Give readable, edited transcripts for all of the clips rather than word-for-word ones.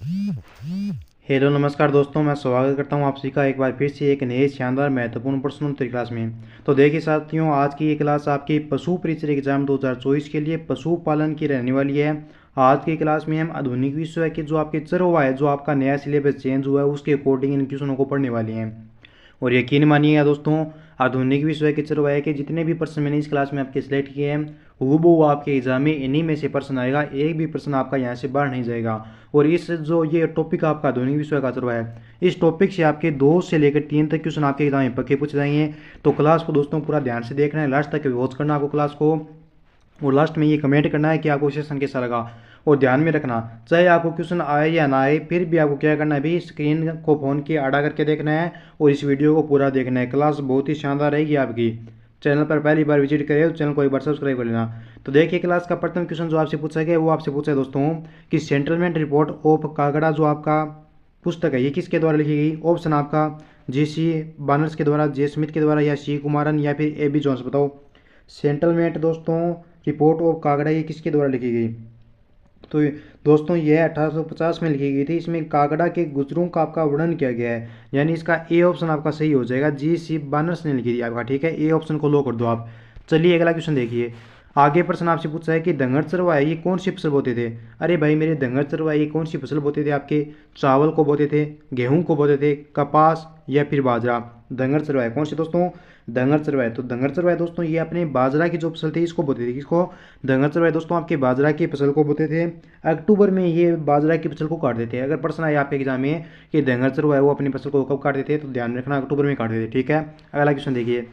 Hello नमस्कार दोस्तों, मैं स्वागत करता हूं आप सभी का एक बार फिर से एक नए शानदार महत्वपूर्ण प्रश्नोत्तरी क्लास में। तो देखिए साथियों, आज की ये क्लास आपकी पशु परिचय एग्जाम 2024 के लिए पशुपालन की रहने वाली है। आज की क्लास में हम आधुनिक विषय के जो आपके चरवा है, जो आपका नया सिलेबस चेंज हुआ है, उसके अकॉर्डिंग इन क्वेश्चनों को पढ़ने वाले हैं। और यकीन मानिएगा दोस्तों, आधुनिक विषय के चरवाहे के जितने भी प्रश्न मैंने इस क्लास में आपके सिलेक्ट किए हैं, हूबहू आपके एग्जाम में इन्हीं में से प्रश्न आएगा। एक भी प्रश्न आपका यहाँ से बाहर नहीं जाएगा। और इस जो ये टॉपिक आपका आधुनिक विषय का चरवाहा है, इस टॉपिक से आपके 2 से लेकर 3 तक क्वेश्चन आपके एग्जाम में पक्के पूछे जाएंगे। तो क्लास को दोस्तों पूरा ध्यान से देखना है, लास्ट तक वॉच करना आपको क्लास को। और लास्ट में ये कमेंट करना है कि आपको सेशन कैसा लगा। और ध्यान में रखना, चाहे आपको क्वेश्चन आए या ना आए, फिर भी आपको क्या करना है भाई, स्क्रीन को फ़ोन के आड़ा करके देखना है और इस वीडियो को पूरा देखना है। क्लास बहुत ही शानदार रहेगी आपकी। चैनल पर पहली बार विजिट करें तो चैनल को एक बार सब्सक्राइब कर लेना। तो देखिए, क्लास का प्रथम क्वेश्चन जो आपसे पूछा गया वो आपसे पूछा है दोस्तों कि सेंटलमेंट रिपोर्ट ऑफ कागड़ा जो आपका पुस्तक है, ये किसके द्वारा लिखी गई। ऑप्शन आपका J.C. बानर्स के द्वारा, J. स्मिथ के द्वारा, या C. कुमारन, या फिर A.B. जॉन्स। बताओ, सेंटलमेंट दोस्तों रिपोर्ट ऑफ कागड़ा ये किसके द्वारा लिखी गई। तो दोस्तों ये 1850 में लिखी गई थी। इसमें कागड़ा के गुजरों का आपका वर्णन किया गया है, यानी इसका ए ऑप्शन आपका सही हो जाएगा। G.C. बानर्स ने लिखी थी आपका, ठीक है। ए ऑप्शन को लो कर दो आप। चलिए अगला क्वेश्चन देखिए। आगे प्रश्न आपसे पूछा है कि धंगर चरवाहे ये कौन सी फसल बोते थे। अरे भाई मेरे, धंगर चरवाहे ये कौन सी फसल बोते थे आपके। चावल को बोते थे, गेहूं को बोते थे, कपास या फिर बाजरा। धंगर चरवाहे कौन से दोस्तों, धंगर चरवाहे। तो धंगर चरवाहे दोस्तों ये अपने बाजरा की जो फसल थी इसको बोते थे। किसको, धंगर चरवाहे दोस्तों आपके बाजरा की फसल को बोते थे। अक्टूबर में ये बाजरा की फसल को काटते थे। अगर प्रश्न आया आपके एग्जाम में कि धंगर चरवाहे वो अपनी फसल को कब काटते थे, तो ध्यान रखना अक्टूबर में काटते थे, ठीक है। अगला क्वेश्चन देखिए।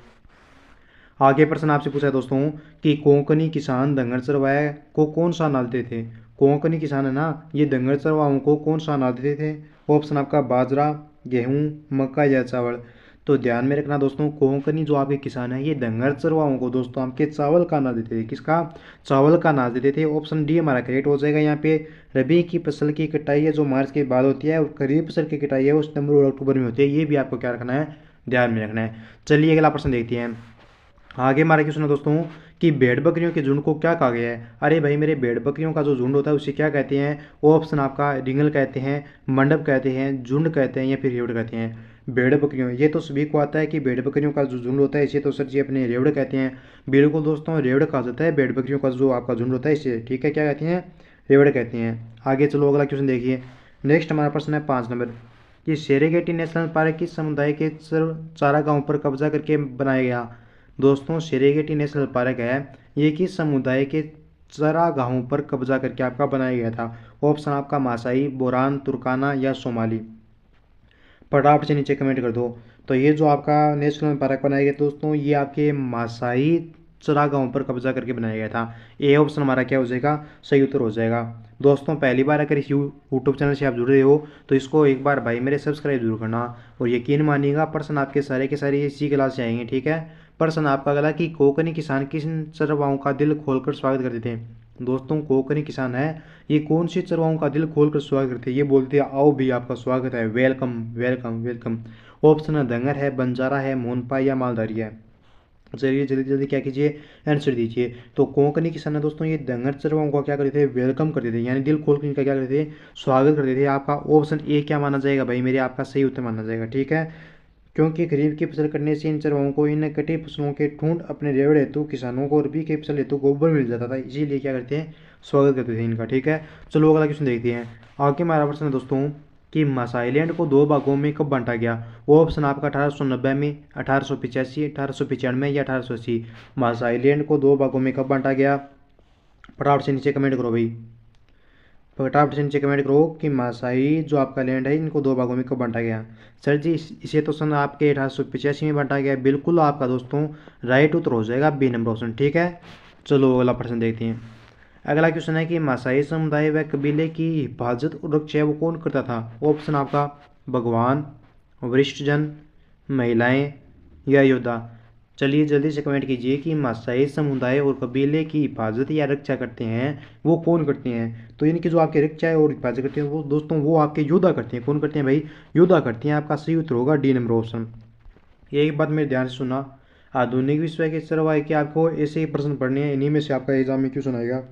आगे प्रश्न आपसे पूछा है दोस्तों कि कोंकणी किसान धंगर चरवाहे को कौन सा अनाज देते थे। कोंकणी किसान है ना, ये धंगर चरवाहों को कौन सा अनाज देते थे। ऑप्शन आपका बाजरा, गेहूं, मक्का या चावल। तो ध्यान में रखना दोस्तों, कोंकणी जो आपके किसान है ये धंगर चरवाहों को दोस्तों आपके चावल का अनाज देते थे। किसका, चावल का अनाज देते थे। ऑप्शन डी हमारा करेक्ट हो जाएगा। यहाँ पे रबी की फसल की कटाई है जो मार्च के बाद होती है, और खरीफ फसल की कटाई है वो सितंबर और अक्टूबर में होती है। ये भी आपको क्या रखना है, ध्यान में रखना है। चलिए अगला प्रश्न देखते हैं। आगे हमारा क्वेश्चन है दोस्तों कि भेड़ बकरियों के झुंड को क्या कहा गया है। अरे भाई मेरे, भेड़ बकरियों का जो झुंड होता है उसे क्या कहते हैं। ऑप्शन आपका रिंगल कहते हैं, मंडप कहते हैं, झुंड कहते हैं, या फिर रेवड़ कहते हैं। भेड़ बकरियों, ये तो सभी को आता है कि भेड़ बकरियों का जो झुंड होता है इसे तो सर जी अपने रेवड़ कहते हैं। बिल्कुल दोस्तों, रेवड़ कहा जाता है भेड़ बकरियों का जो आपका झुंड होता है इसे, ठीक है। क्या कहते हैं, रेवड़ कहते हैं। आगे चलो अगला क्वेश्चन देखिए। नेक्स्ट हमारा प्रश्न है 5 नंबर कि सेरेगेटी नेशनल पार्क किस समुदाय के चारागाहों पर कब्जा करके बनाया गया। दोस्तों सेरेगेटी नेशनल पार्क है ये किस समुदाय के चरागाहों पर कब्जा करके आपका बनाया गया था। ऑप्शन आपका मासाई, बोरान, तुर्काना या सोमाली। फटाफट से नीचे कमेंट कर दो। तो ये जो आपका नेशनल पार्क बनाया गया दोस्तों, ये आपके मासाई चरागाहों पर कब्जा करके बनाया गया था। ए ऑप्शन हमारा क्या हो जाएगा, सही उत्तर हो जाएगा। दोस्तों पहली बार अगर इस यूट्यूब चैनल से आप जुड़ रहे हो तो इसको एक बार भाई मेरे सब्सक्राइब जरूर करना। और यकीन मानिएगा प्रश्न आपके सारे के सारे इसी क्लास से आएंगे, ठीक है। प्रश्न आपका अगला कि कोंकणी किसान किन चरवाहों का दिल खोलकर स्वागत करते थे। दोस्तों कोंकणी किसान है ये कौन सी चरवाहों का दिल खोलकर स्वागत करते हैं। ये बोलते हैं आओ भी आपका स्वागत है, वेलकम वेलकम वेलकम। ऑप्शन है धंगर है, बंजारा है, मोनपा या मालधारी है। चलिए जल्दी जल्दी क्या कीजिए, आंसर दीजिए। तो कोंकणी किसान है दोस्तों ये धंगर चरवाहों का क्या करते थे, वेलकम करते थे, यानी दिल खोल कर इनका क्या करते थे, स्वागत करते थे। आपका ऑप्शन ए क्या माना जाएगा भाई मेरे, आपका सही उत्तर माना जाएगा, ठीक है। क्योंकि खरीफ की फसल करने से इन चरवाहों को इन कटी फसलों के ठूंठ अपने रेवड़ हेतु किसानों को रबी की फसल हेतु गोबर मिल जाता था, इसीलिए क्या करते हैं, स्वागत करते थे इनका, ठीक है। चलो अगला क्वेश्चन देखते हैं। आगे हमारा प्रश्न है दोस्तों कि मासाइलैंड को 2 भागों में कब बांटा गया। वो ऑप्शन आपका 1890 में, 1885, 1895 या 1880। मासाइलैंड को 2 भागों में कब बांटा गया, फटाफट से नीचे कमेंट करो भाई। फटाफट से नीचे कमेंट करो कि मासाई जो आपका लैंड है इनको 2 भागों में कब बांटा गया। सर जी इसे तो सन आपके 1885 में बांटा गया। बिल्कुल आपका दोस्तों राइट उत्तर हो जाएगा बी नंबर ऑप्शन, ठीक है। चलो अगला प्रश्न देखते हैं। अगला क्वेश्चन है कि मासाई समुदाय व कबीले की हिफाजत और रक्षा वो कौन करता था। ऑप्शन आपका भगवान, वरिष्ठजन, महिलाएं या योद्धा। चलिए जल्दी से कमेंट कीजिए कि मासाई समुदाय और कबीले की हिफाजत या रक्षा करते हैं वो कौन करते हैं। तो इनकी जो आपकी रक्षा है और हिफाजत करते हैं वो दोस्तों वो आपके योद्धा करते हैं। कौन करते हैं भाई, योद्धा करते हैं। आपका सही उत्तर होगा डी नंबर ऑप्शन। एक बात मेरे ध्यान से सुना, आधुनिक विश्व के चरवाहे के आपको ऐसे ही प्रश्न पढ़ने हैं, इन्हीं में से आपका एग्जाम में क्वेश्चन आएगा।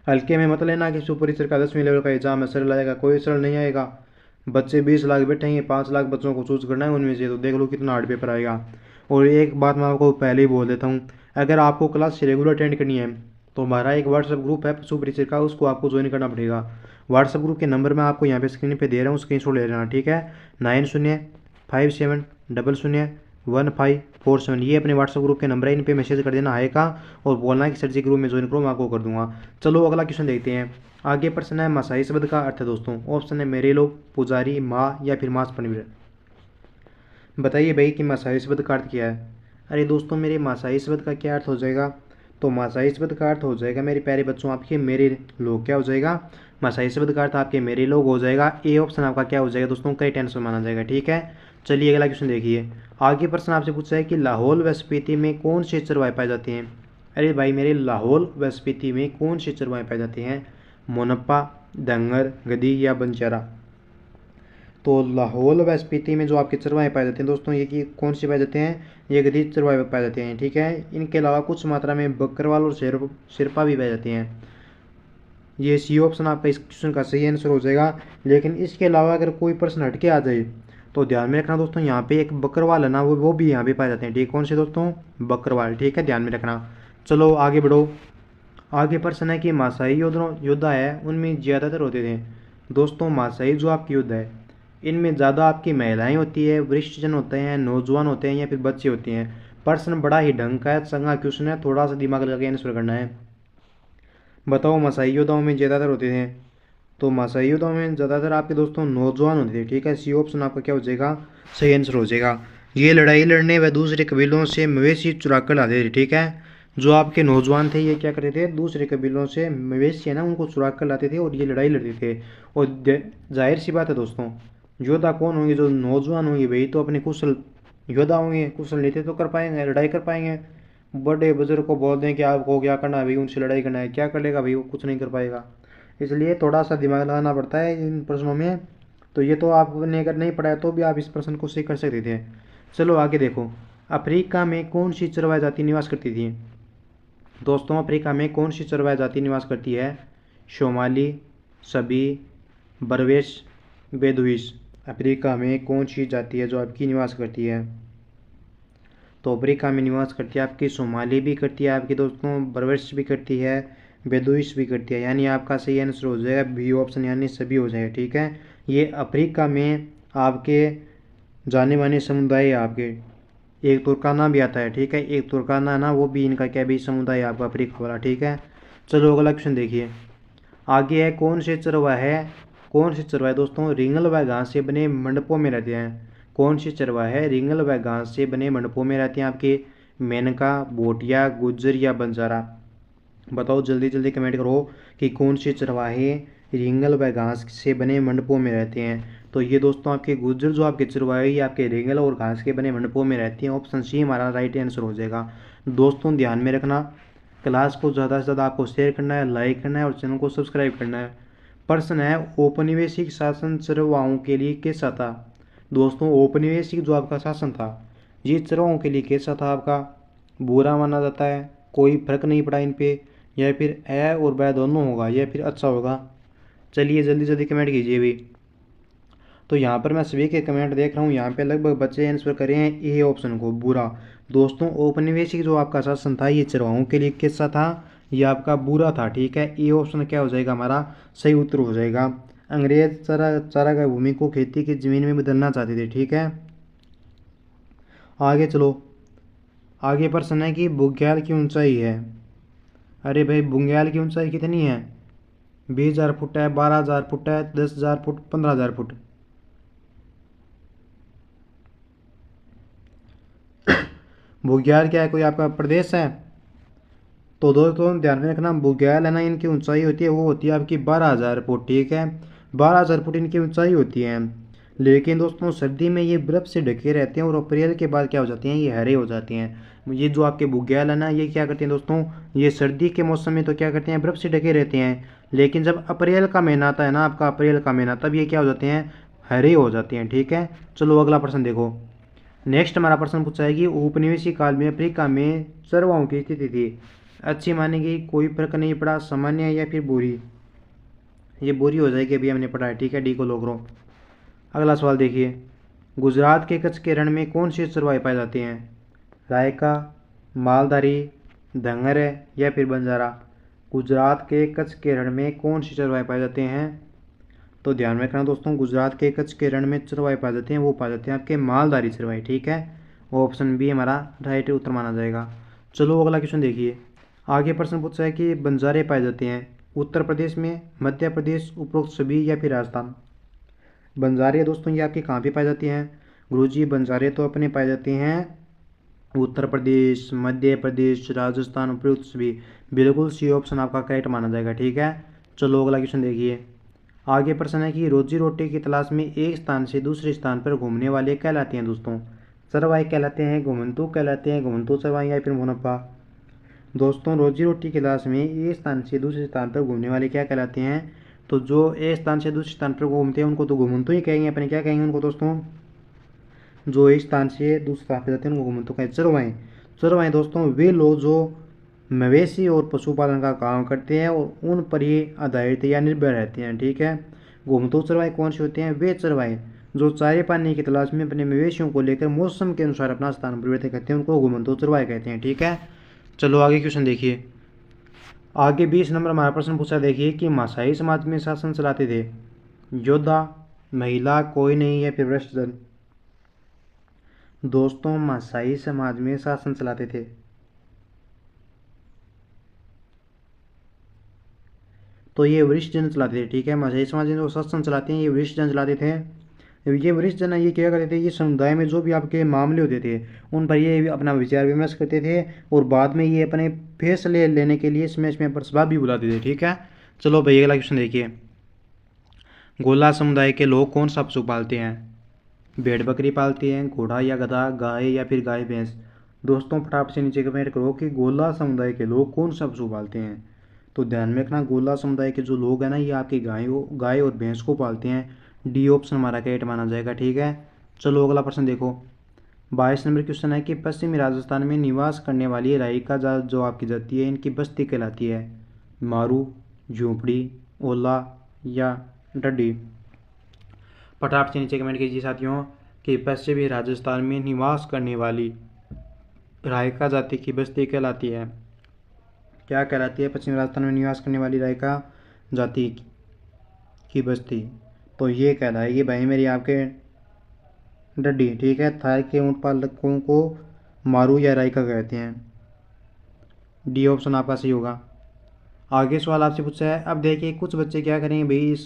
हल्के में मत लेना कि सुपर टीचर का 10वीं लेवल का एग्जाम है सरल आएगा, कोई सरल नहीं आएगा। बच्चे 20 लाख बैठेंगे, 5 लाख बच्चों को चूज करना है उनमें से, तो देख लो कितना हार्ड पेपर आएगा। और एक बात मैं आपको पहले ही बोल देता हूँ, अगर आपको क्लास रेगुलर अटेंड करनी है तो हमारा एक व्हाट्सअप ग्रुप है सुपर टीचर का, उसको आपको ज्वाइन करना पड़ेगा। व्हाट्सअप ग्रुप के नंबर मैं आपको यहाँ पे स्क्रीन पे दे रहा हूँ, स्क्रीनशॉट ले लेना, ठीक है। 9057001547, ये अपने व्हाट्सएप ग्रुप के नंबर है, इन पे मैसेज कर देना हाय का, और बोलना कि सर जी ग्रुप में ज्वाइन करो, मैं आपको कर दूंगा। चलो अगला क्वेश्चन देखते हैं। आगे प्रश्न है मसाई शब्द का अर्थ है दोस्तों। ऑप्शन है मेरे लोग, पुजारी, माँ या फिर मास पनीर। बताइए भाई कि मसाई शब्द का अर्थ क्या है। अरे दोस्तों मेरे मसाई शब्द का क्या अर्थ हो जाएगा, तो मसाई शब्द का अर्थ हो जाएगा मेरे प्यारे बच्चों आपके मेरे लोग। क्या हो जाएगा, मसाई शब्द का अर्थ आपके मेरे लोग हो जाएगा। ए ऑप्शन आपका क्या हो जाएगा दोस्तों, करेक्ट आंसर माना जाएगा, ठीक है। चलिए अगला क्वेश्चन देखिए। आगे प्रश्न आपसे पूछा है कि लाहौल व स्पीति में कौन से चरवाहे पाए जाते हैं। अरे भाई मेरे लाहौल व स्पीति में कौन से चरवाहे पाए जाते हैं, मोनप्पा, डंगर, गधी या बंजारा। तो लाहौल व स्पीति में जो आपके चरवाहे पाए जाते हैं दोस्तों, ये कि कौन से पाए जाते हैं, ये गधी चरवाहे पाए जाते हैं, ठीक है। इनके अलावा कुछ मात्रा में बकरवाल और शेरपा भी पाए जाते हैं। ये सी ऑप्शन आपका इस क्वेश्चन का सही आंसर हो जाएगा। लेकिन इसके अलावा अगर कोई प्रश्न हटके आ जाए तो ध्यान में रखना दोस्तों, यहाँ पे एक बकरवाल है ना, वो भी यहाँ पे पाए जाते हैं, ठीक। कौन से दोस्तों, बकरवाल, ठीक है, ध्यान में रखना। चलो आगे बढ़ो। आगे प्रश्न है कि मासाई योद्धा है उनमें ज़्यादातर होते थे। दोस्तों मासाई जो आपकी योद्धा है इनमें ज़्यादा आपकी महिलाएं होती है, वरिष्ठजन होते हैं, नौजवान होते हैं या फिर बच्चे होते हैं। प्रश्न बड़ा ही ढंग का है, चंगा क्वेश्चन है, थोड़ा सा दिमाग लगा के आंसर करना है। बताओ मासाई योद्धाओं में ज़्यादातर होते थे, तो मासाई योद्धाओं में ज़्यादातर आपके दोस्तों नौजवान होते थे, ठीक है। सी ऑप्शन आपका क्या हो जाएगा, सही आंसर हो जाएगा। ये लड़ाई लड़ने व दूसरे कबीलों से मवेशी चुरा कर लाते थे, ठीक है। जो आपके नौजवान थे ये क्या करते थे, दूसरे कबीलों से मवेशी है ना उनको चुरा कर लाते थे और ये लड़ाई लड़ते थे। और जाहिर सी बात है दोस्तों, योद्धा कौन होंगे, जो नौजवान होंगे भाई तो अपने कुशल योद्धा होंगे, कुशल नीति तो कर पाएंगे, लड़ाई कर पाएंगे। बड़े बुजुर्ग को बोल दें कि आपको क्या करना है भाई, उनसे लड़ाई करना है, क्या कर लेगा भाई, वो कुछ नहीं कर पाएगा। इसलिए थोड़ा सा दिमाग लगाना पड़ता है इन प्रश्नों में। तो ये तो आपने अगर नहीं पढ़ा है तो भी आप इस प्रश्न को सही कर सकते थे। चलो आगे देखो। अफ्रीका में कौन सी चरवाहा जाति निवास करती थी। दोस्तों अफ्रीका में कौन सी चरवाहा जाति निवास करती है, सोमाली, सभी, बरवेश, बेदुइस। अफ्रीका में कौन सी जाति है जो आपकी निवास करती है, तो अफ्रीका में निवास करती है आपकी सोमाली भी करती है आपकी दोस्तों, बरवेश भी करती है, बेदुइस भी करती है। यानी आपका सही आंसर हो जाएगा बी ऑप्शन, यानी सभी हो जाएगा, ठीक है। ये अफ्रीका में आपके जाने माने समुदाय है आपके। एक तुर्काना भी आता है, ठीक है, एक तुर्काना है ना, वो भी इनका क्या भी समुदाय है आपका अफ्रीका वाला, ठीक है। चलो अगला क्वेश्चन देखिए। आगे है कौन से चरवाहे दोस्तों रिंगल व घास से बने मंडपों में रहते हैं। कौन से चरवाहे रिंगल व घास से बने मंडपों में रहते हैं आपके, मेनका, भोटिया, गुज्जर या बंजारा। बताओ जल्दी जल्दी कमेंट करो कि कौन से चरवाहे रिंगल व घास से बने मंडपों में रहते हैं। तो ये दोस्तों आपके गुज्जर जो आपके चरवाहे ये आपके रिंगल और घास के बने मंडपों में रहती हैं। ऑप्शन सी हमारा राइट आंसर हो जाएगा। दोस्तों ध्यान में रखना, क्लास को ज़्यादा से ज़्यादा आपको शेयर करना है, लाइक करना है और चैनल को सब्सक्राइब करना है। प्रश्न है औपनिवेशिक शासन चरवाहों के लिए कैसा था। दोस्तों औपनिवेशिक जो आपका शासन था ये चरवाहों के लिए कैसा था आपका, बुरा माना जाता है, कोई फर्क नहीं पड़ा इन पे, या फिर ए और बै दोनों होगा, या फिर अच्छा होगा। चलिए जल्दी जल्दी कमेंट कीजिए भी। तो यहाँ पर मैं सभी के कमेंट देख रहा हूँ, यहाँ पे लगभग बच्चे आंसर करे हैं ए ऑप्शन को, बुरा। दोस्तों औपनिवेशिक जो आपका शासन था ये चरवाहों के लिए कैसा था, ये आपका बुरा था, ठीक है। ए ऑप्शन क्या हो जाएगा हमारा सही उत्तर हो जाएगा। अंग्रेज चारागाह भूमि को खेती की जमीन में बदलना चाहते थे, ठीक है। आगे चलो। आगे प्रश्न है कि बुग्याल की ऊंचाई है। अरे भाई बुग्याल की ऊंचाई कितनी है, 20,000 फुट है, 12,000 फुट है, 10,000 फुट, 15,000 फुट। बुग्याल क्या है, कोई आपका प्रदेश है। तो दोस्तों ध्यान में रखना, बुग्याल है ना इनकी ऊंचाई होती है वो होती है आपकी 12,000 फुट, ठीक है। 12,000 फुट इनकी ऊंचाई होती है। लेकिन दोस्तों सर्दी में ये बर्फ़ से ढके रहते हैं और अप्रैल के बाद क्या हो जाती हैं, ये हरे हो जाते हैं। ये जो आपके बुग्याल है ना ये क्या करते हैं दोस्तों, ये सर्दी के मौसम में तो क्या करते हैं, बर्फ़ से ढके रहते हैं। लेकिन जब अप्रैल का महीना आता है ना आपका, अप्रैल का महीना, तब ये क्या हो जाते हैं, हरे हो जाते हैं, ठीक है। चलो अगला प्रश्न देखो। नेक्स्ट हमारा प्रश्न पूछा है कि उपनिवेशी काल में अफ्रीका में चरवाहों की स्थिति थी। अच्छी मानेगी, कोई फर्क नहीं पड़ा, सामान्य या फिर बुरी। ये बुरी हो जाएगी, अभी हमने पढ़ा है, ठीक है, डी को लो करो। अगला सवाल देखिए, गुजरात के कच्छ के रण में कौन से चरवाहे पाए जाते हैं? रायका, मालधारी, धंगर या फिर बंजारा। गुजरात के कच्छ के रण में कौन से चरवाहे पाए जाते हैं? तो ध्यान में रखना दोस्तों, गुजरात के कच्छ के रण में चरवाहे पाए जाते हैं, वो पाए जाते हैं आपके मालधारी चरवाहे, ठीक है। ऑप्शन बी हमारा राइट उत्तर माना जाएगा। चलो अगला क्वेश्चन देखिए, आगे प्रश्न पूछा है कि बंजारे पाए जाते हैं उत्तर प्रदेश में, मध्य प्रदेश, उपरोक्त सभी या फिर राजस्थान। बंजारे दोस्तों ये आपके कहाँ पे पाए जाते हैं? गुरुजी बंजारे तो अपने पाए जाते हैं उत्तर प्रदेश, मध्य प्रदेश, राजस्थान, उपरोक्त सभी। बिल्कुल सी ऑप्शन आपका करेक्ट माना जाएगा, ठीक है। चलो अगला क्वेश्चन देखिए, आगे प्रश्न है कि रोजी रोटी की तलाश में एक स्थान से दूसरे स्थान पर घूमने वाले कहलाते हैं दोस्तों? चरवाहे कहलाते हैं, घुमंतू कहलाते हैं, घुमंतू चरवाहे या फिर मुनब्बा। दोस्तों रोजी रोटी की तलाश में एक स्थान से दूसरे स्थान पर घूमने वाले क्या कहलाते हैं? तो जो एक स्थान से दूसरे स्थान पर घूमते हैं उनको तो घुमंतू ही कहेंगे अपने, क्या कहेंगे उनको दोस्तों? जो एक स्थान से दूसरे स्थान पर जाते हैं उनको घुमंतू कहेंगे। चरवाहे, चरवाहे दोस्तों वे लोग जो मवेशी और पशुपालन का काम करते हैं और उन पर ही आधारित या निर्भर रहते हैं, ठीक है। घुमंतू चरवाहे कौन से होते हैं? वे चरवाहे जो चारे पानी की तलाश में अपने मवेशियों को लेकर मौसम के अनुसार अपना स्थान परिवर्तित करते हैं, उनको घुमंतू चरवाहे कहते हैं, ठीक है। चलो आगे क्वेश्चन देखिए, आगे 20 नंबर हमारा प्रश्न पूछा, देखिए कि मासाई समाज में शासन चलाते थे योद्धा, महिला, कोई नहीं या फिर भ्रष्टजन। दोस्तों मासाई समाज में शासन चलाते थे तो ये वरिष्ठ जन चलाते थे, ठीक है। मासाई समाज में जो शासन चलाते हैं ये वरिष्ठ जन चलाते थे। ये वरिष्ठ जन ये क्या करते थे, ये समुदाय में जो भी आपके मामले होते थे उन पर ये अपना विचार विमर्श करते थे और बाद में ये अपने फैसले लेने के लिए समय पर सभा भी बुलाते थे, ठीक है। चलो भैया अगला क्वेश्चन देखिए, गोला समुदाय के लोग कौन सा पशु पालते हैं? भेड़ बकरी पालते हैं, घोड़ा या गधा, गाय या फिर गाय भैंस। दोस्तों फटाफट से नीचे कमेंट करो कि गोला समुदाय के लोग कौन सा पशु पालते हैं। तो ध्यान में रखना, गोला समुदाय के जो लोग हैं ना ये आपकी गाय और भैंस को पालते हैं। डी ऑप्शन हमारा करेक्ट माना जाएगा, ठीक है। चलो अगला प्रश्न देखो, 22 नंबर क्वेश्चन है कि पश्चिमी राजस्थान में निवास करने वाली राइका जात जो आपकी जाति है इनकी बस्ती कहलाती है? मारू, झोंपड़ी, ओला या डड्डी। फटाफट से नीचे कमेंट कीजिए साथियों कि पश्चिमी राजस्थान में निवास करने वाली राइका जाति की बस्ती कहलाती है, क्या कहलाती है? पश्चिमी राजस्थान में निवास करने वाली राइका जाति की बस्ती, तो ये कहलाएगी भाई मेरी आपके डड्डी, ठीक है। थार के ऊँट पालकों को मारू या राइका कहते हैं। डी ऑप्शन आपका सही होगा। आगे सवाल आपसे पूछा है, अब देखिए कुछ बच्चे क्या करेंगे भाई,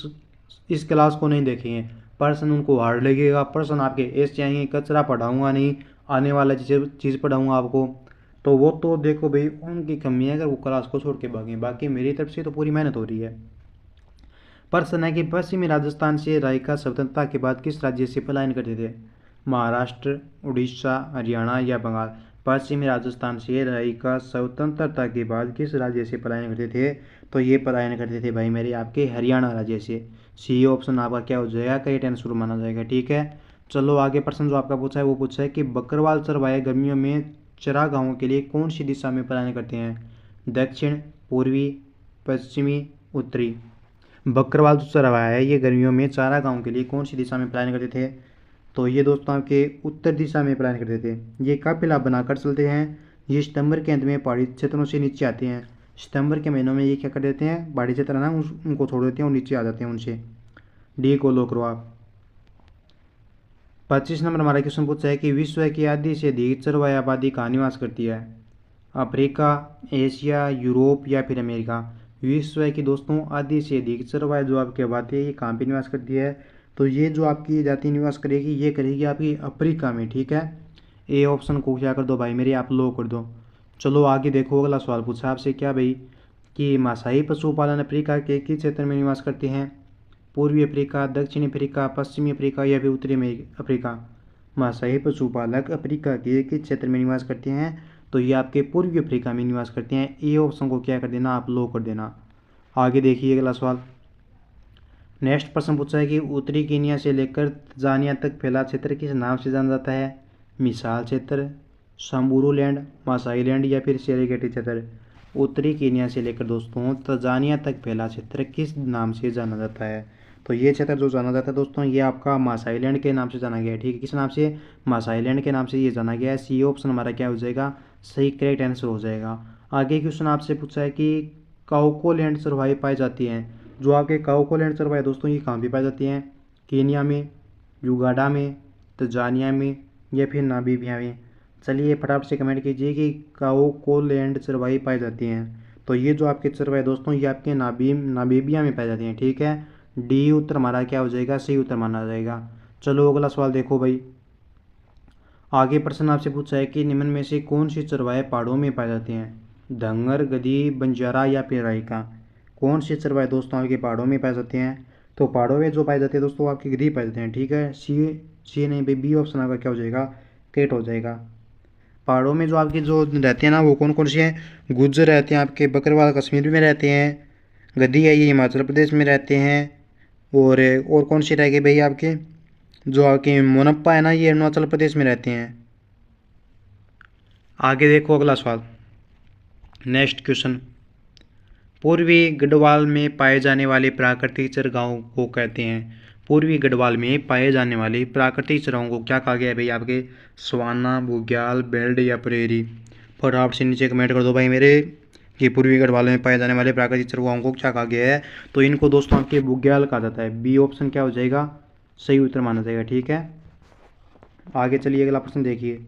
इस क्लास को नहीं देखेंगे, पर्सन उनको हार्ड लगेगा, पर्सन आपके ऐसे आएंगे कचरा पढ़ाऊँगा नहीं, आने वाला चीज़ पढ़ाऊँगा आपको, तो वो तो देखो भाई उनकी कमी है अगर वो क्लास को छोड़ के भागें, बाकी मेरी तरफ से तो पूरी मेहनत हो रही है। प्रश्न है कि पश्चिमी राजस्थान से राइका स्वतंत्रता के बाद किस राज्य से पलायन करते थे? महाराष्ट्र, उड़ीसा, हरियाणा या बंगाल। पश्चिमी राजस्थान से राइका स्वतंत्रता के बाद किस राज्य से पलायन करते थे? तो ये पलायन करते थे भाई मेरे आपके हरियाणा राज्य से। सी ऑप्शन आपका क्या हो जाएगा, करेक्ट आंसर माना जाएगा, ठीक है। चलो आगे प्रश्न जो आपका पूछा है वो पूछा है कि बकरवाल चरवाहे गर्मियों में चरागाहों के लिए कौन सी दिशा में पलायन करते हैं? दक्षिण, पूर्वी, पश्चिमी, उत्तरी। बकरवाल जो चरवाहा है ये गर्मियों में चारागाहों के लिए कौन सी दिशा में पलायन करते थे? तो ये दोस्तों आपके उत्तर दिशा में पलायन करते थे। ये काफिला बनाकर चलते हैं, ये सितंबर के अंत में पहाड़ी क्षेत्रों से नीचे आते हैं। सितंबर के महीनों में ये क्या कर देते हैं, पहाड़ी क्षेत्र ना उनको छोड़ देते हैं और नीचे आ जाते हैं उनसे। डी को लो करो आप। 25 नंबर हमारा क्वेश्चन पूछा है कि विश्व की आधी से अधिक चरवाहा आबादी कहाँ निवास करती है? अफ्रीका, एशिया, यूरोप या फिर अमेरिका। विश्व की दोस्तों आधी से अधिक चरवाहे जो आपकी आबादी है ये कहाँ पे निवास करती है? तो ये जो आपकी जाति निवास करेगी ये करेगी आपकी अफ्रीका में, ठीक है। ए ऑप्शन को क्या कर दो भाई मेरे आप लो कर दो। चलो आगे देखो, अगला सवाल पूछा आपसे क्या भाई कि मासाई पशुपालन अफ्रीका के किस क्षेत्र में निवास करते हैं? पूर्वी अफ्रीका, दक्षिणी अफ्रीका, पश्चिमी अफ्रीका या फिर उत्तरी अफ्रीका। मासाई पशुपालक अफ्रीका के किस क्षेत्र में निवास करते हैं? तो ये आपके पूर्वी अफ्रीका में निवास करते हैं। ए ऑप्शन को क्या कर देना आप लो कर देना। आगे देखिए अगला सवाल, नेक्स्ट प्रश्न पूछा है कि उत्तरी कीनिया से लेकर तंजानिया तक फैला क्षेत्र किस नाम से जाना जाता है? मिसाल क्षेत्र, संबूरू लैंड, मासाई लैंड या फिर सेरेगेटी क्षेत्र। उत्तरी केन्या से लेकर दोस्तों तंजानिया तक फैला क्षेत्र किस नाम से जाना जाता है? तो ये क्षेत्र जो जाना जाता है दोस्तों, ये आपका मासाई लैंड के नाम से जाना गया है। ठीक है, किस नाम से? मासाई लैंड के नाम से ये जाना गया है। सी ऑप्शन हमारा क्या हो जाएगा? सही करेक्ट आंसर हो जाएगा। आगे क्वेश्चन आपसे पूछा है कि काउकोलैंड चरवाहे पाई जाती हैं। जो आपके काउकोलैंड चरवाहे दोस्तों, ये कहाँ पे पाई जाती हैं? केन्या में, युगांडा में, तंजानिया में या फिर नामीबिया में? चलिए फटाफट से कमेंट कीजिए कि काउकोलैंड चरवाही पाई जाती हैं। तो ये जो आपके चरवाहे दोस्तों, ये आपके नामीबिया में पाई जाती हैं। ठीक है, डी उत्तर हमारा क्या हो जाएगा? सही उत्तर माना जाएगा। चलो अगला सवाल देखो भाई। आगे प्रश्न आपसे पूछा है कि निम्न में से कौन सी चरवाहे पहाड़ों में पाए जाते हैं? धंगर, गधी, बंजारा या फिर राइका? कौन से चरवाहे दोस्तों आपके पहाड़ों में पाए जाते हैं? तो पहाड़ों में जो पाए जाते हैं दोस्तों, आपके गधी पाए जाते हैं। ठीक है, सी नहीं भाई, बी ऑप्शन आपका क्या हो जाएगा? करेक्ट हो जाएगा। पहाड़ों में जो आपके जो रहते हैं ना, वो कौन कौन से हैं? गुज्जर रहते हैं, आपके बकरवाल कश्मीर में रहते हैं, गद्दी है ये हिमाचल प्रदेश में रहते हैं, और कौन से रह गए भाई आपके? जो आपके मोनप्पा है ना, ये अरुणाचल प्रदेश में रहते हैं। आगे देखो अगला सवाल, नेक्स्ट क्वेश्चन। पूर्वी गढ़वाल में पाए जाने वाले प्राकृतिक चरागाहों को कहते हैं? पूर्वी गढ़वाल में पाए जाने वाले प्राकृतिक चरागाहों को क्या कहा गया है भाई आपके? सवाना, बुग्याल, बेल्ट या प्रेरी? फटाफट से नीचे कमेंट कर दो भाई मेरे कि पूर्वी गढ़वाल में पाए जाने वाले प्राकृतिक चरागाहों को क्या कहा गया है? तो इनको दोस्तों आपके बुग्याल कहा जाता है। बी ऑप्शन क्या हो जाएगा? सही उत्तर माना जाएगा। ठीक है, आगे चलिए अगला प्रश्न देखिए।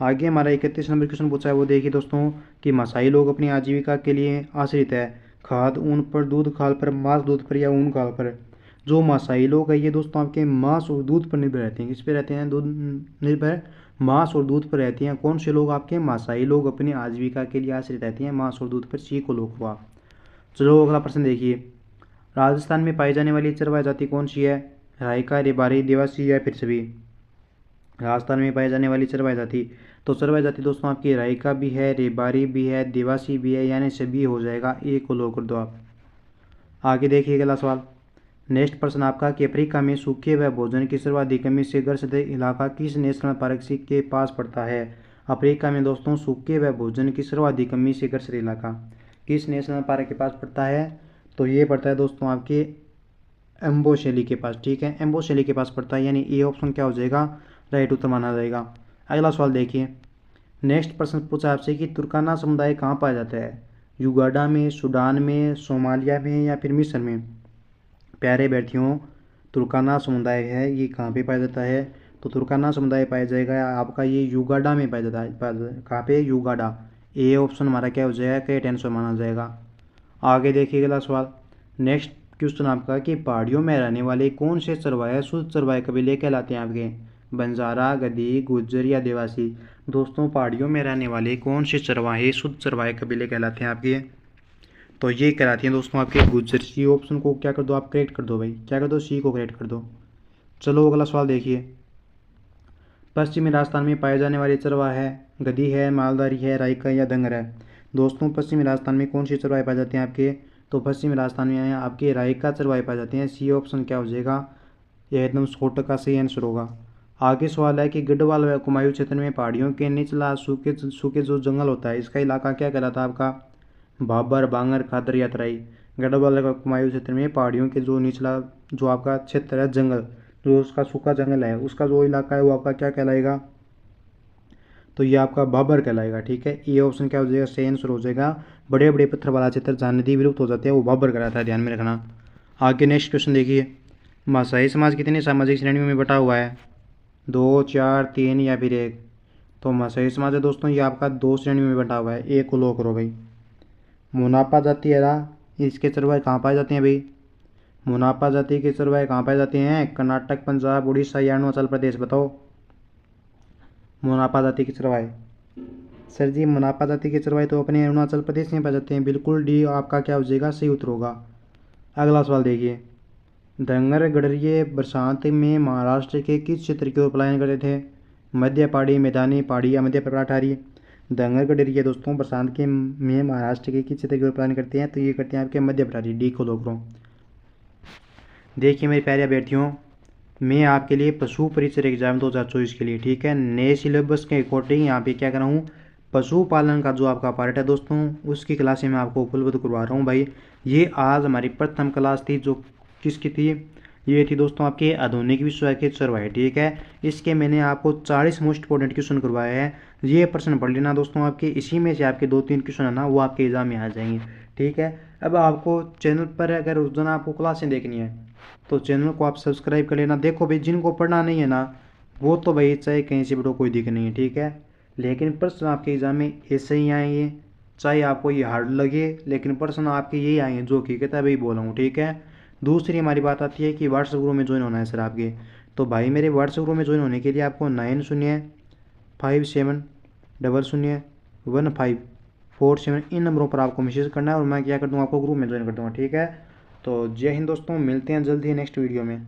आगे हमारा 31 नंबर क्वेश्चन पूछा है, वो देखिए दोस्तों कि मासाई लोग अपनी आजीविका के लिए आश्रित है खाद ऊन पर, दूध खाल पर, मांस दूध पर या ऊन खाल पर? जो मासाई लोग है ये दोस्तों आपके मांस और दूध पर निर्भर रहते हैं। किस पे रहते हैं? दूध निर्भर, मांस और दूध पर रहती हैं। कौन से लोग? आपके मासाई लोग अपनी आजीविका के लिए आश्रित रहती हैं मांस और दूध पर। सी को लोग हुआ। चलो अगला प्रश्न देखिए। राजस्थान में पाई जाने वाली चरवाहा जाति कौन सी है? रायका, रेबारी, देवासी या फिर सभी? राजस्थान में पाई जाने वाली चरवाहा जाति, तो चरवाहा जाति दोस्तों आपकी रायका भी है, रेबारी भी है, देवासी भी है, यानी सभी हो जाएगा। ए को लो कर दो आप। आगे देखिए अगला सवाल। नेक्स्ट प्रश्न आपका कि अफ्रीका में सूखे व भोजन की सर्वाधिक कमी से ग्रस्त इलाका किस नेशनल पार्क के पास पड़ता है? अफ्रीका में दोस्तों सूखे व भोजन की सर्वाधिक कमी से ग्रस्त इलाका किस नेशनल पार्क के पास पड़ता है? तो ये पड़ता है दोस्तों आपके एम्बोशेली के पास। ठीक है, एम्बोशेली के पास पड़ता है, यानी ए ऑप्शन क्या हो जाएगा? राइट उत्तर माना जाएगा। अगला सवाल देखिए। नेक्स्ट प्रश्न पूछा आपसे कि तुर्काना समुदाय कहाँ पाया जाता है? युगांडा में, सूडान में, सोमालिया में या फिर मिस्र में? प्यारे अभ्यर्थियों, तुर्काना समुदाय है ये कहाँ पे पाया जाता है? तो तुर्काना समुदाय पाया जाएगा आपका ये युगांडा में पाया जाता है। कहाँ पे? युगांडा। ए ऑप्शन हमारा क्या हो जाएगा? करेक्ट आंसर माना जाएगा। आगे देखिए अगला सवाल। नेक्स्ट क्वेश्चन आपका कि पहाड़ियों में रहने वाले कौन से चरवाहे शुद्ध चरवाहे कबीले कहलाते हैं आपके? बंजारा, गद्दी, गुज्जर या देवासी? दोस्तों पहाड़ियों में रहने वाले कौन से चरवाहे शुद्ध चरवाहे कबीले कहलाते हैं आपके? तो ये कहलाती हैं दोस्तों आपके गुज्जर। सी ऑप्शन को क्या कर दो आप? करेक्ट कर दो भाई। क्या कर दो? सी को करेक्ट कर दो। चलो अगला सवाल देखिए। पश्चिमी राजस्थान में पाए जाने वाले चरवाहा है? गद्दी है, मालधारी है, रायका या धंगर है? दोस्तों पश्चिमी राजस्थान में कौन सी चरवाहे पाए जाते हैं आपके? तो पश्चिमी राजस्थान में आपके रायका चरवाहे पाए जाते हैं। सी ऑप्शन क्या हो जाएगा? यह एकदम शॉर्ट का सही आंसर होगा। आगे सवाल है कि गढ़वाल व कुमायूं क्षेत्र में पहाड़ियों के निचला सूखे जो जंगल होता है, इसका इलाका क्या कहलाता है आपका? भाबर, बांगर, खादर या तराई? गढ़वाल व कुमायूं क्षेत्र में पहाड़ियों के जो निचला जो आपका क्षेत्र है, जंगल, जो उसका सूखा जंगल है, उसका जो इलाका है वो आपका क्या कहलाएगा? तो ये आपका भाबर कहलाएगा। ठीक है, ये ऑप्शन क्या हो जाएगा? सही आंसर हो जाएगा। बड़े बड़े पत्थर वाला क्षेत्र जहाँ नदी विलुप्त हो जाते हैं वो भाबर कहलाता है, ध्यान में रखना। आगे नेक्स्ट क्वेश्चन देखिए। मासाई समाज कितनी सामाजिक श्रेणियों में बटा हुआ है? 2, 4, 3 या फिर 1? तो मासाई समाज है दोस्तों ये आपका 2 श्रेणियों में बटा हुआ है। एक को लो करो भाई। मुनापा जाति है ना, इसके चरवाहे कहाँ पाए जाते हैं भाई? मुनापा जाति के चरवाहे कहाँ पाए जाते हैं? कर्नाटक, पंजाब, उड़ीसा या अरुणाचल प्रदेश? बताओ। मुनापा जाति के चरवाहे, सर जी मुनापा जाति के चरवाहे तो अपने अरुणाचल प्रदेश में पाए जाते हैं। बिल्कुल डी आपका क्या हो जाएगा? सही उत्तर होगा। अगला सवाल देखिए। धंगर गडरिये बरसात में महाराष्ट्र के किस क्षेत्र की ओर पलायन करते थे? मध्य पहाड़ी, मैदानी पहाड़ी या मध्य पठारी? धंगर गडरिये दोस्तों बरसात के में महाराष्ट्र के किस क्षेत्र की ओर पलायन करते हैं? तो ये करते हैं आपके मध्य पठारी। डी को लोग। देखिए मेरे प्यारे अभ्यर्थियों, मैं आपके लिए पशु परिचय एग्जाम 2024 के लिए, ठीक है, नए सिलेबस के अकॉर्डिंग यहाँ पे क्या कर रहा हूँ? पशुपालन का जो आपका पार्ट है दोस्तों, उसकी क्लासें मैं आपको उपलब्ध करवा रहा हूँ भाई। ये आज हमारी प्रथम क्लास थी, जो किसकी थी, ये थी दोस्तों आपके आधुनिक विश्व के चरवाहे, ठीक है। इसके मैंने आपको 40 मोस्ट इंपॉर्टेंट क्वेश्चन करवाए हैं। ये प्रश्न पढ़ लेना दोस्तों, आपके इसी में से आपके 2-3 क्वेश्चन है ना, वो आपके एग्जाम में आ जाएंगे, ठीक है। अब आपको चैनल पर अगर रोजाना आपको क्लासें देखनी है तो चैनल को आप सब्सक्राइब कर लेना। देखो भाई, जिनको पढ़ना नहीं है ना, वो तो भाई चाहे कहीं से पढ़ो, कोई दिक्कत नहीं है, ठीक है। लेकिन प्रश्न आपके एग्जाम में ऐसे ही आएंगे, चाहे आपको ये हार्ड लगे, लेकिन प्रश्न आपके यही आएंगे जो हकीकत है भाई बोला हूँ, ठीक है। दूसरी हमारी बात आती है कि व्हाट्सएप ग्रुप में ज्वाइन होना है सर आपके। तो भाई मेरे व्हाट्सएप ग्रुप में ज्वाइन होने के लिए आपको 9057001547 इन नंबरों पर आपको मैसेज करना है, और मैं क्या कर दूँगा, आपको ग्रुप में ज्वाइन कर दूँगा, ठीक है। तो जय हिंद दोस्तों, मिलते हैं जल्दी नेक्स्ट वीडियो में।